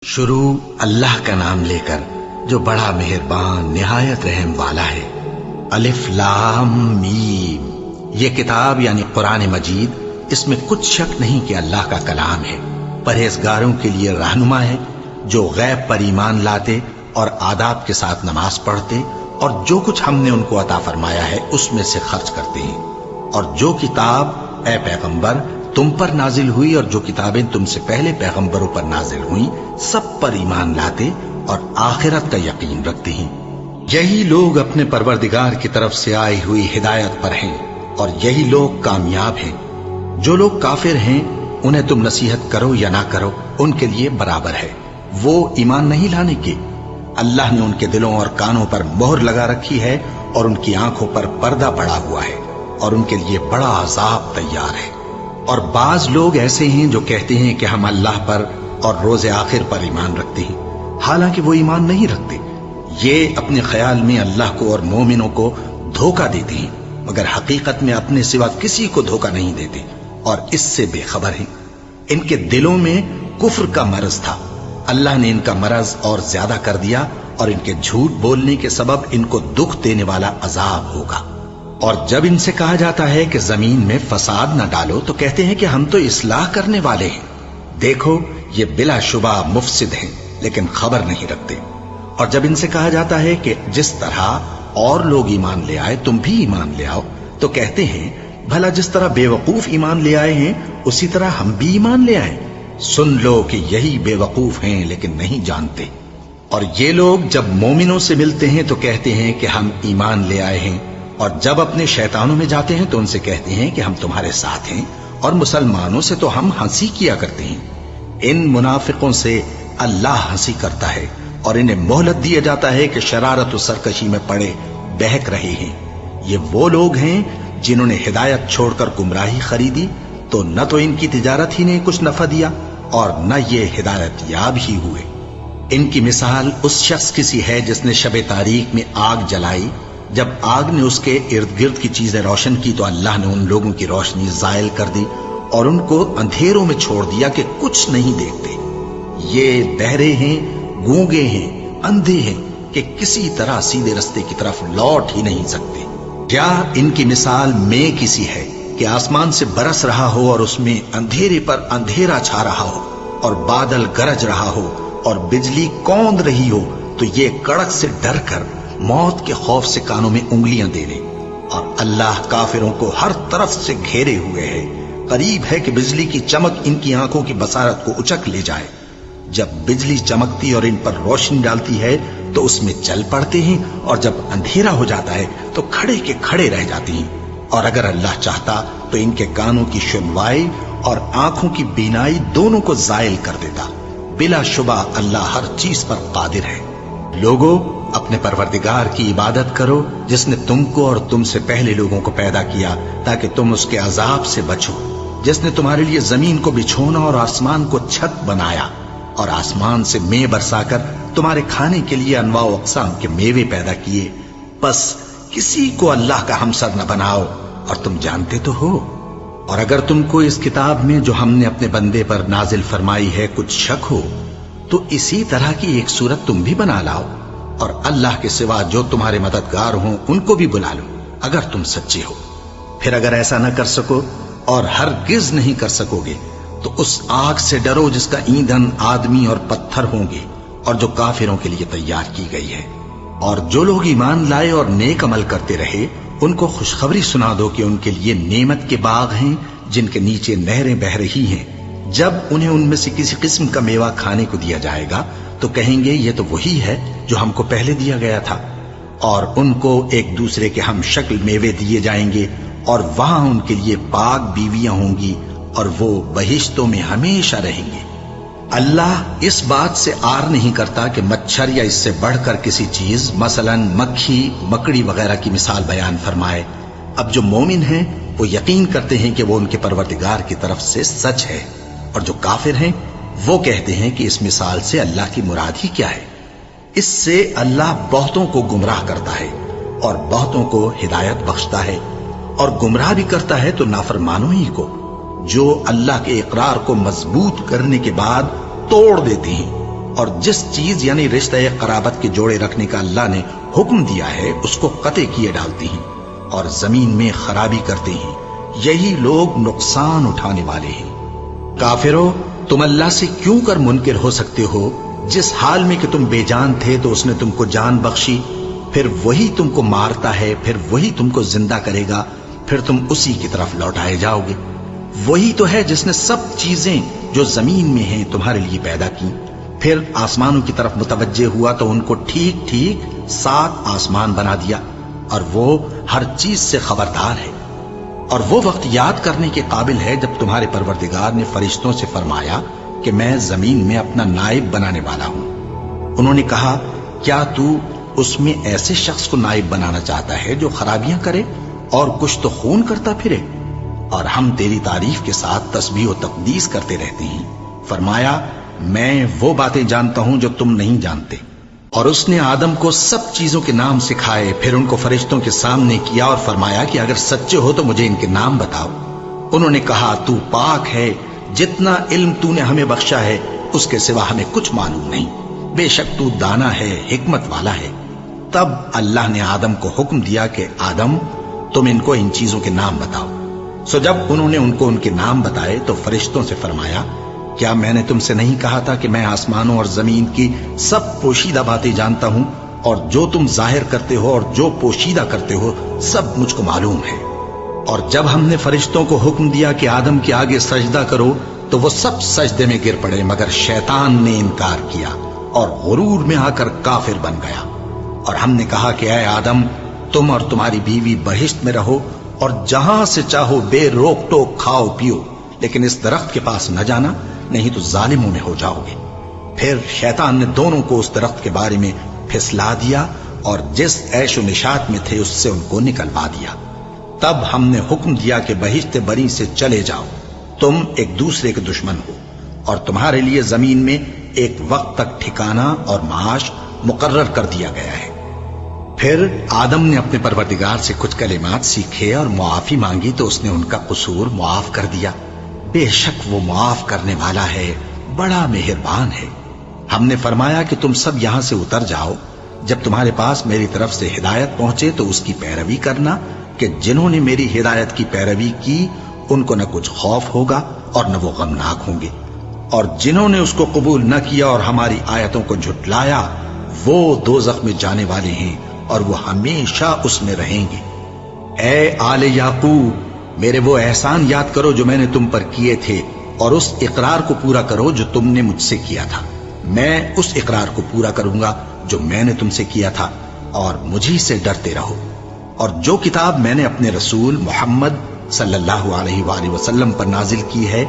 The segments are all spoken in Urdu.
شروع اللہ کا نام لے کر جو بڑا مہربان نہایت رحم والا ہے۔ الف لام میم، یہ کتاب یعنی قرآن مجید، اس میں کچھ شک نہیں کہ اللہ کا کلام ہے، پرہیزگاروں کے لیے رہنما ہے، جو غیب پر ایمان لاتے اور آداب کے ساتھ نماز پڑھتے اور جو کچھ ہم نے ان کو عطا فرمایا ہے اس میں سے خرچ کرتے ہیں، اور جو کتاب اے پیغمبر تم پر نازل ہوئی اور جو کتابیں تم سے پہلے پیغمبروں پر نازل ہوئیں سب پر ایمان لاتے اور آخرت کا یقین رکھتے ہیں۔ یہی لوگ اپنے پروردگار کی طرف سے آئی ہوئی ہدایت پر ہیں اور یہی لوگ کامیاب ہیں۔ جو لوگ کافر ہیں انہیں تم نصیحت کرو یا نہ کرو ان کے لیے برابر ہے، وہ ایمان نہیں لانے کے۔ اللہ نے ان کے دلوں اور کانوں پر مہر لگا رکھی ہے اور ان کی آنکھوں پر پردہ پڑا ہوا ہے اور ان کے لیے بڑا عذاب تیار ہے۔ اور بعض لوگ ایسے ہیں جو کہتے ہیں کہ ہم اللہ پر اور روز آخر پر ایمان رکھتے ہیں، حالانکہ وہ ایمان نہیں رکھتے۔ یہ اپنے خیال میں اللہ کو اور مومنوں کو دھوکہ دیتے ہیں، مگر حقیقت میں اپنے سوا کسی کو دھوکہ نہیں دیتے اور اس سے بے خبر ہیں۔ ان کے دلوں میں کفر کا مرض تھا، اللہ نے ان کا مرض اور زیادہ کر دیا اور ان کے جھوٹ بولنے کے سبب ان کو دکھ دینے والا عذاب ہوگا۔ اور جب ان سے کہا جاتا ہے کہ زمین میں فساد نہ ڈالو تو کہتے ہیں کہ ہم تو اصلاح کرنے والے ہیں۔ دیکھو یہ بلا شبہ مفسد ہیں لیکن خبر نہیں رکھتے۔ اور جب ان سے کہا جاتا ہے کہ جس طرح اور لوگ ایمان لے آئے تم بھی ایمان لے آؤ تو کہتے ہیں بھلا جس طرح بے وقوف ایمان لے آئے ہیں اسی طرح ہم بھی ایمان لے آئیں۔ سن لو کہ یہی بے وقوف ہیں لیکن نہیں جانتے۔ اور یہ لوگ جب مومنوں سے ملتے ہیں تو کہتے ہیں کہ ہم ایمان لے آئے ہیں، اور جب اپنے شیطانوں میں جاتے ہیں تو ان سے کہتے ہیں کہ ہم تمہارے ساتھ ہیں، اور مسلمانوں سے تو ہم ہنسی کیا کرتے ہیں۔ ان منافقوں سے اللہ ہنسی کرتا ہے اور انہیں مہلت دیا جاتا ہے کہ شرارت و سرکشی میں پڑے بہک رہے ہیں۔ یہ وہ لوگ ہیں جنہوں نے ہدایت چھوڑ کر گمراہی خریدی، تو نہ تو ان کی تجارت ہی نے کچھ نفع دیا اور نہ یہ ہدایت یاب ہی ہوئے۔ ان کی مثال اس شخص کی سی ہے جس نے شب تاریک میں آگ جلائی، جب آگ نے اس کے ارد گرد کی چیزیں روشن کی تو اللہ نے ان لوگوں کی روشنی زائل کر دی اور ان کو اندھیروں میں چھوڑ دیا کہ کچھ نہیں دیکھتے۔ یہ بہرے ہیں، گونگے ہیں، اندھے ہیں کہ کسی طرح سیدھے رستے کی طرف لوٹ ہی نہیں سکتے۔ کیا ان کی مثال میں کسی ہے کہ آسمان سے برس رہا ہو اور اس میں اندھیرے پر اندھیرا چھا رہا ہو اور بادل گرج رہا ہو اور بجلی کوند رہی ہو تو یہ کڑک سے ڈر کر موت کے خوف سے کانوں میں انگلیاں دے لے۔ اور اللہ کافروں کو ہر طرف سے گھیرے ہوئے ہے، قریب ہے کہ بجلی کی چمک ان کی آنکھوں کی بصارت کو اچک لے جائے۔ جب بجلی چمکتی اور ان پر روشنی ڈالتی ہے تو اس میں چل پڑتے ہیں، اور جب اندھیرا ہو جاتا ہے تو کھڑے کے کھڑے رہ جاتے ہیں۔ اور اگر اللہ چاہتا تو ان کے کانوں کی سنوائی اور آنکھوں کی بینائی دونوں کو زائل کر دیتا۔ بلا شبہ اللہ ہر چیز پر قادر ہے۔ لوگوں، اپنے پروردگار کی عبادت کرو جس نے تم کو اور تم سے پہلے لوگوں کو پیدا کیا تاکہ تم اس کے عذاب سے بچو، جس نے تمہارے لیے زمین کو بچھونا اور آسمان کو چھت بنایا اور آسمان سے مے برسا کر تمہارے کھانے کے لیے انواع و اقسام کے میوے پیدا کیے۔ بس کسی کو اللہ کا ہمسر نہ بناؤ، اور تم جانتے تو ہو۔ اور اگر تم کو اس کتاب میں جو ہم نے اپنے بندے پر نازل فرمائی ہے کچھ شک ہو تو اسی طرح کی ایک صورت تم بھی بنا لاؤ، اور اللہ کے سوا جو تمہارے مددگار ہوں ان کو بھی بلا لو اگر تم سچے ہو۔ پھر اگر ایسا نہ کر سکو اور ہرگز نہیں کر سکو گے تو اس آگ سے ڈرو جس کا ایندھن آدمی اور پتھر ہوں گے اور جو کافروں کے لیے تیار کی گئی ہے۔ اور جو لوگ ایمان لائے اور نیک عمل کرتے رہے ان کو خوشخبری سنا دو کہ ان کے لیے نعمت کے باغ ہیں جن کے نیچے نہریں بہہ رہی ہیں۔ جب انہیں ان میں سے کسی قسم کا میوہ کھانے کو دیا جائے گا تو کہیں گے یہ تو وہی ہے جو ہم کو پہلے دیا گیا تھا، اور ان کو ایک دوسرے کے ہم شکل میوے دیے جائیں گے، اور وہاں ان کے لیے پاک بیویاں ہوں گی اور وہ بہشتوں میں ہمیشہ رہیں گے۔ اللہ اس بات سے آر نہیں کرتا کہ مچھر یا اس سے بڑھ کر کسی چیز مثلا مکھی، مکڑی وغیرہ کی مثال بیان فرمائے۔ اب جو مومن ہیں وہ یقین کرتے ہیں کہ وہ ان کے پروردگار کی طرف سے سچ ہے، اور جو کافر ہیں وہ کہتے ہیں کہ اس مثال سے اللہ کی مراد ہی کیا ہے۔ اس سے اللہ بہتوں کو گمراہ کرتا ہے اور بہتوں کو ہدایت بخشتا ہے، اور گمراہ بھی کرتا ہے تو نافرمانوں ہی کو، جو اللہ کے اقرار کو مضبوط کرنے کے بعد توڑ دیتے ہیں اور جس چیز یعنی رشتہ قرابت کے جوڑے رکھنے کا اللہ نے حکم دیا ہے اس کو قطع کیے ڈالتی ہیں اور زمین میں خرابی کرتے ہیں، یہی لوگ نقصان اٹھانے والے ہیں۔ کافرو، تم اللہ سے کیوں کر منکر ہو سکتے ہو؟ جس حال میں کہ تم بے جان تھے تو اس نے تم کو جان بخشی، پھر وہی تم کو مارتا ہے، پھر وہی تم کو زندہ کرے گا، پھر تم اسی کی طرف لوٹائے جاؤ گے۔ وہی تو ہے جس نے سب چیزیں جو زمین میں ہیں تمہارے لیے پیدا کی، پھر آسمانوں کی طرف متوجہ ہوا تو ان کو ٹھیک ٹھیک 7 آسمان بنا دیا، اور وہ ہر چیز سے خبردار ہے۔ اور وہ وقت یاد کرنے کے قابل ہے جب تمہارے پروردگار نے فرشتوں سے فرمایا کہ میں زمین میں اپنا نائب بنانے والا ہوں۔ انہوں نے کہا، کیا تو اس میں ایسے شخص کو نائب بنانا چاہتا ہے جو خرابیاں کرے اور کچھ تو خون کرتا پھرے؟ اور ہم تیری تعریف کے ساتھ تسبیح و تقدیس کرتے رہتے ہیں۔ فرمایا، میں وہ باتیں جانتا ہوں جو تم نہیں جانتے۔ اور اس نے آدم کو سب چیزوں کے نام سکھائے، پھر ان کو فرشتوں کے سامنے کیا اور فرمایا کہ اگر سچے ہو تو مجھے ان کے نام بتاؤ۔ انہوں نے کہا، تو پاک ہے، جتنا علم تو نے ہمیں بخشا ہے اس کے سوا ہمیں کچھ معلوم نہیں، بے شک تو دانا ہے، حکمت والا ہے۔ تب اللہ نے آدم کو حکم دیا کہ آدم، تم ان کو ان چیزوں کے نام بتاؤ۔ سو جب انہوں نے ان کو ان کے نام بتائے تو فرشتوں سے فرمایا، کیا میں نے تم سے نہیں کہا تھا کہ میں آسمانوں اور زمین کی سب پوشیدہ باتیں جانتا ہوں، اور جو تم ظاہر کرتے ہو اور جو پوشیدہ کرتے ہو سب مجھ کو معلوم ہے۔ اور جب ہم نے فرشتوں کو حکم دیا کہ آدم کے آگے سجدہ کرو تو وہ سب سجدے میں گر پڑے، مگر شیطان نے انکار کیا اور غرور میں آ کر کافر بن گیا۔ اور ہم نے کہا کہ اے آدم، تم اور تمہاری بیوی بہشت میں رہو اور جہاں سے چاہو بے روک ٹوک کھاؤ پیو، لیکن اس درخت کے پاس نہ جانا، نہیں تو ظالموں میں ہو جاؤ گے۔ پھر شیطان نے دونوں کو اس درخت کے بارے میں پھسلا دیا اور جس عیش و نشاط میں تھے اس سے ان کو نکلوا دیا۔ تب ہم نے حکم دیا کہ بہشت بری سے چلے جاؤ، تم ایک دوسرے کے دشمن ہو، اور تمہارے لیے زمین میں ایک وقت تک ٹھکانہ اور معاش مقرر کر دیا گیا ہے۔ پھر آدم نے اپنے پروردگار سے کچھ کلمات سیکھے اور معافی مانگی تو اس نے ان کا قصور معاف کر دیا۔ بے شک وہ معاف کرنے والا ہے، بڑا مہربان ہے۔ ہم نے فرمایا کہ تم سب یہاں سے اتر جاؤ، جب تمہارے پاس میری طرف سے ہدایت پہنچے تو اس کی پیروی کرنا، کہ جنہوں نے میری ہدایت کی پیروی کی ان کو نہ کچھ خوف ہوگا اور نہ وہ غمناک ہوں گے، اور جنہوں نے اس کو قبول نہ کیا اور ہماری آیتوں کو جھٹلایا وہ دوزخ میں جانے والے ہیں اور وہ ہمیشہ اس میں رہیں گے۔ اے آل یعقوب، میرے وہ احسان یاد کرو جو میں نے تم پر کیے تھے، اور اس اقرار کو پورا کرو جو تم نے مجھ سے کیا تھا۔ میں اس اقرار کو پورا کروں گا جو میں نے تم سے کیا تھا، اور مجھی سے ڈرتے رہو۔ اور جو کتاب میں نے اپنے رسول محمد صلی اللہ علیہ وآلہ وسلم پر نازل کی ہے،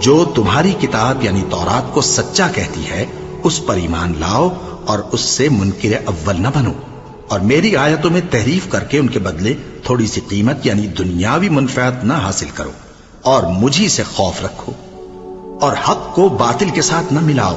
جو تمہاری کتاب یعنی تورات کو سچا کہتی ہے، اس پر ایمان لاؤ اور اس سے منکر اول نہ بنو، اور میری آیتوں میں تحریف کر کے ان کے بدلے تھوڑی سی قیمت یعنی دنیاوی منفعت نہ حاصل کرو، اور مجھی سے خوف رکھو، اور حق کو باطل کے ساتھ نہ ملاؤ،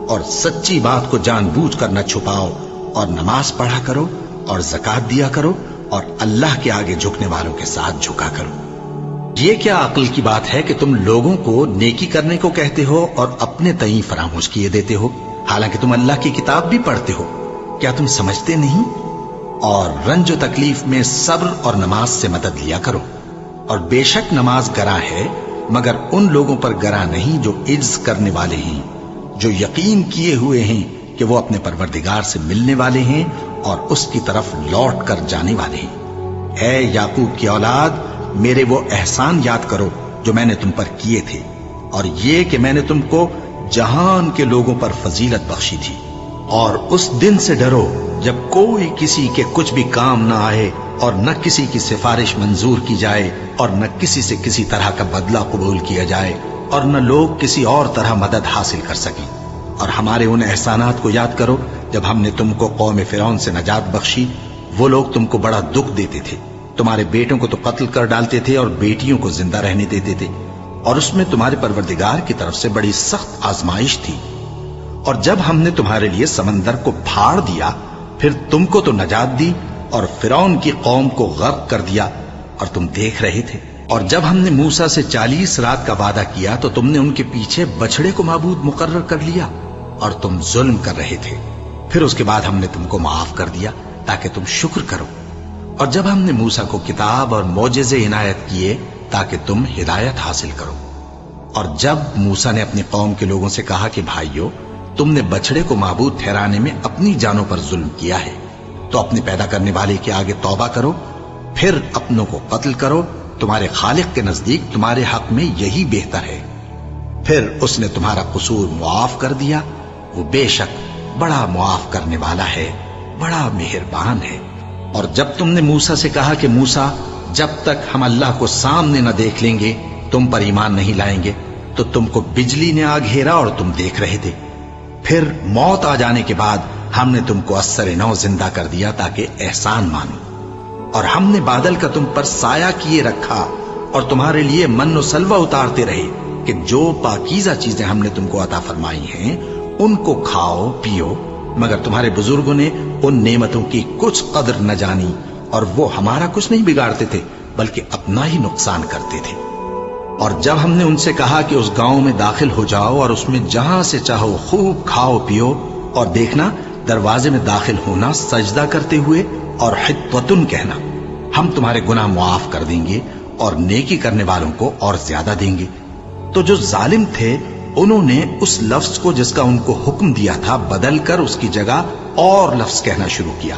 اور سچی بات کو جان بوجھ کر نہ چھپاؤ، اور نماز پڑھا کرو اور زکوٰۃ دیا کرو، اور اللہ کے آگے جھکنے والوں کے ساتھ جھکا کرو۔ یہ کیا عقل کی بات ہے کہ تم لوگوں کو نیکی کرنے کو کہتے ہو اور اپنے تئیں فراموش کیے دیتے ہو، حالانکہ تم اللہ کی کتاب بھی پڑھتے ہو؟ کیا تم سمجھتے نہیں؟ اور رنج و تکلیف میں صبر اور نماز سے مدد لیا کرو، اور بے شک نماز گراں ہے، مگر ان لوگوں پر گراں نہیں جو عجز کرنے والے ہیں، جو یقین کیے ہوئے ہیں کہ وہ اپنے پروردگار سے ملنے والے ہیں اور اس کی طرف لوٹ کر جانے والے ہیں۔ اے یعقوب کی اولاد، میرے وہ احسان یاد کرو جو میں نے تم پر کیے تھے، اور یہ کہ میں نے تم کو جہان کے لوگوں پر فضیلت بخشی تھی۔ اور اس دن سے ڈرو جب کوئی کسی کے کچھ بھی کام نہ آئے، اور نہ کسی کی سفارش منظور کی جائے، اور نہ کسی سے کسی طرح کا بدلہ قبول کیا جائے، اور نہ لوگ کسی اور طرح مدد حاصل کر سکیں۔ اور ہمارے ان احسانات کو یاد کرو جب ہم نے تم کو قوم فرعون سے نجات بخشی۔ وہ لوگ تم کو بڑا دکھ دیتے تھے، تمہارے بیٹوں کو تو قتل کر ڈالتے تھے اور بیٹیوں کو زندہ رہنے دیتے تھے، اور اس میں تمہارے پروردگار کی طرف سے بڑی سخت آزمائش تھی۔ اور جب ہم نے تمہارے لیے سمندر کو پھاڑ دیا، پھر تم کو تو نجات دی اور فرعون کی قوم کو غرق کر دیا، اور تم دیکھ رہے تھے۔ اور جب ہم نے موسیٰ سے 40 رات کا وعدہ کیا تو تم نے ان کے پیچھے بچڑے کو معبود مقرر کر لیا، اور تم ظلم کر رہے تھے. پھر اس کے بعد ہم نے تم کو معاف کر دیا تاکہ تم شکر کرو. اور جب ہم نے موسیٰ کو کتاب اور معجزے عنایت کیے تاکہ تم ہدایت حاصل کرو. اور جب موسیٰ نے اپنی قوم کے لوگوں سے کہا کہ بھائیو، تم نے بچڑے کو معبود ٹھہرانے میں اپنی جانوں پر ظلم کیا ہے، تو اپنے پیدا کرنے والے کے آگے توبہ کرو، پھر اپنوں کو قتل کرو، تمہارے خالق کے نزدیک تمہارے حق میں یہی بہتر ہے. پھر اس نے تمہارا قصور معاف کر دیا. وہ بے شک بڑا معاف کرنے والا ہے، بڑا مہربان ہے. اور جب تم نے موسیٰ سے کہا کہ موسیٰ، جب تک ہم اللہ کو سامنے نہ دیکھ لیں گے تم پر ایمان نہیں لائیں گے، تو تم کو بجلی نے آ گھیرا اور تم دیکھ رہے تھے. پھر موت آ جانے کے بعد ہم نے تم کو اثر نو زندہ کر دیا تاکہ احسان مانو. اور ہم نے بادل کا تم پر سایہ کیے رکھا اور تمہارے لیے من و سلوہ اتارتے رہے کہ جو پاکیزہ چیزیں ہم نے تم کو عطا فرمائی ہیں ان کو کھاؤ پیو، مگر تمہارے بزرگوں نے ان نعمتوں کی کچھ قدر نہ جانی اور وہ ہمارا کچھ نہیں بگاڑتے تھے بلکہ اپنا ہی نقصان کرتے تھے. اور جب ہم نے ان سے کہا کہ اس گاؤں میں داخل ہو جاؤ اور اس میں جہاں سے چاہو خوب کھاؤ پیو، اور دیکھنا دروازے میں داخل ہونا سجدہ کرتے ہوئے اور حطوتن کہنا، ہم تمہارے گناہ معاف کر دیں گے اور نیکی کرنے والوں کو اور زیادہ دیں گے. تو جو ظالم تھے انہوں نے اس لفظ کو جس کا ان کو حکم دیا تھا بدل کر اس کی جگہ اور لفظ کہنا شروع کیا.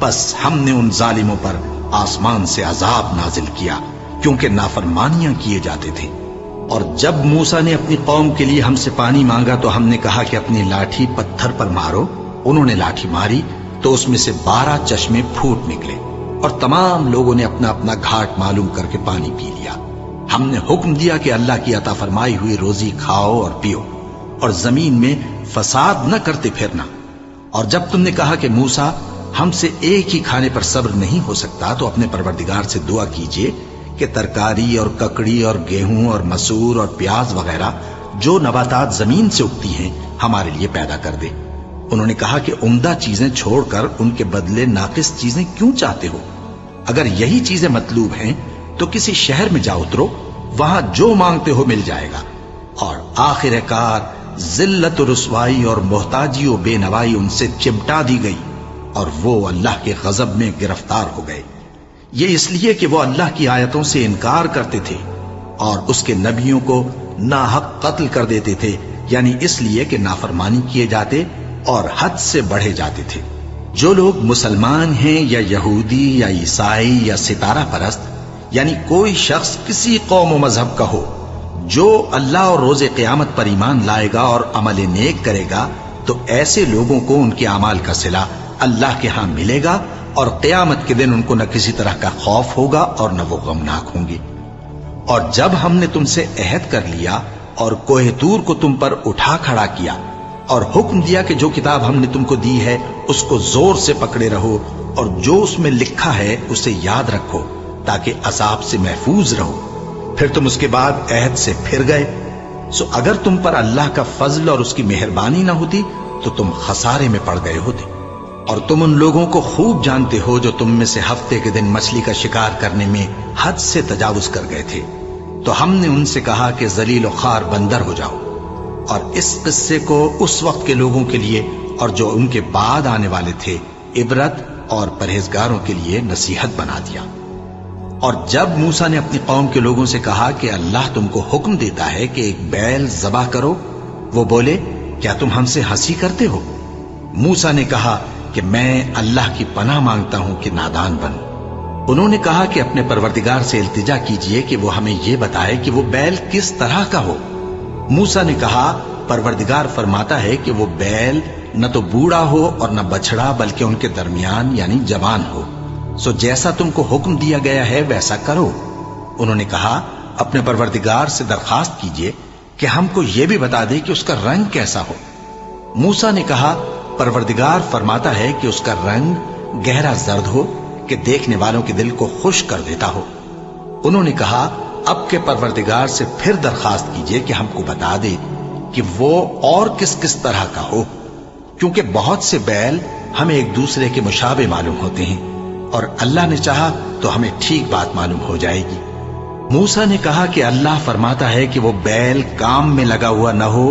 بس ہم نے ان ظالموں پر آسمان سے عذاب نازل کیا کیونکہ نافرمانیاں کیے جاتے تھے. اور جب موسیٰ نے اپنی قوم کے لیے ہم سے پانی مانگا تو ہم نے کہا کہ اپنی لاٹھی پتھر پر مارو. انہوں نے لاٹھی ماری تو اس میں سے 12 چشمے پھوٹ نکلے اور تمام لوگوں نے اپنا اپنا گھاٹ معلوم کر کے پانی پی لیا. ہم نے حکم دیا کہ اللہ کی عطا فرمائی ہوئی روزی کھاؤ اور پیو اور زمین میں فساد نہ کرتے پھرنا. اور جب تم نے کہا کہ موسیٰ ہم سے ایک ہی کھانے پر صبر نہیں ہو سکتا تو اپنے پروردگار سے دعا کیجئے کہ ترکاری اور ککڑی اور گیہوں اور مسور اور پیاز وغیرہ جو نباتات زمین سے اگتی ہیں ہمارے لیے پیدا کر دے. انہوں نے کہا کہ عمدہ چیزیں چھوڑ کر ان کے بدلے ناقص چیزیں کیوں چاہتے ہو؟ اگر یہی چیزیں مطلوب ہیں تو کسی شہر میں جا اترو، وہاں جو مانگتے ہو مل جائے گا. اور آخر کار ذلت و رسوائی اور محتاجی و بے نوائی ان سے چمٹا دی گئی اور وہ اللہ کے غضب میں گرفتار ہو گئے. یہ اس لیے کہ وہ اللہ کی آیتوں سے انکار کرتے تھے اور اس کے نبیوں کو ناحق قتل کر دیتے تھے، یعنی اس لیے کہ نافرمانی کیے جاتے اور حد سے بڑھے جاتے تھے. جو لوگ مسلمان ہیں یا یہودی یا عیسائی یا ستارہ پرست، یعنی کوئی شخص کسی قوم و مذہب کا ہو، جو اللہ اور روز قیامت پر ایمان لائے گا اور عمل نیک کرے گا تو ایسے لوگوں کو ان کے اعمال کا صلہ اللہ کے ہاں ملے گا اور قیامت کے دن ان کو نہ کسی طرح کا خوف ہوگا اور نہ وہ غمناک ہوں گے. اور جب ہم نے تم سے عہد کر لیا اور کوہ طور کو تم پر اٹھا کھڑا کیا اور حکم دیا کہ جو کتاب ہم نے تم کو دی ہے اس کو زور سے پکڑے رہو اور جو اس میں لکھا ہے اسے یاد رکھو تاکہ عذاب سے محفوظ رہو، پھر تم اس کے بعد عہد سے پھر گئے، سو اگر تم پر اللہ کا فضل اور اس کی مہربانی نہ ہوتی تو تم خسارے میں پڑ گئے ہوتے. اور تم ان لوگوں کو خوب جانتے ہو جو تم میں سے ہفتے کے دن مچھلی کا شکار کرنے میں حد سے تجاوز کر گئے تھے، تو ہم نے ان سے کہا کہ ذلیل و خوار بندر ہو جاؤ. اور اس قصے کو اس وقت کے لوگوں کے لیے اور جو ان کے بعد آنے والے تھے عبرت اور پرہیزگاروں کے لیے نصیحت بنا دیا. اور جب موسیٰ نے اپنی قوم کے لوگوں سے کہا کہ اللہ تم کو حکم دیتا ہے کہ ایک بیل ذبح کرو، وہ بولے کیا تم ہم سے ہنسی کرتے ہو؟ موسیٰ نے کہا کہ میں اللہ کی پناہ مانگتا ہوں کہ نادان بنوں. انہوں نے کہا کہ اپنے پروردگار سے التجا کیجئے کہ وہ ہمیں یہ بتائے کہ وہ بیل کس طرح کا ہو. موسیٰ نے کہا پروردگار فرماتا ہے کہ وہ بیل نہ تو بوڑھا ہو اور نہ بچڑا بلکہ ان کے درمیان یعنی جوان ہو، سو جیسا تم کو حکم دیا گیا ہے ویسا کرو. انہوں نے کہا اپنے پروردگار سے درخواست کیجئے کہ ہم کو یہ بھی بتا دے کہ اس کا رنگ کیسا ہو. موسیٰ نے کہا پروردگار فرماتا ہے کہ اس کا رنگ گہرا زرد ہو کہ دیکھنے والوں کے دل کو خوش کر دیتا ہو. انہوں نے کہا اب کے پروردگار سے پھر درخواست کیجئے کہ ہم کو بتا دے کہ وہ اور کس کس طرح کا ہو، کیونکہ بہت سے بیل ہمیں ایک دوسرے کے مشابہ معلوم ہوتے ہیں اور اللہ نے چاہا تو ہمیں ٹھیک بات معلوم ہو جائے گی. موسیٰ نے کہا کہ اللہ فرماتا ہے کہ وہ بیل کام میں لگا ہوا نہ ہو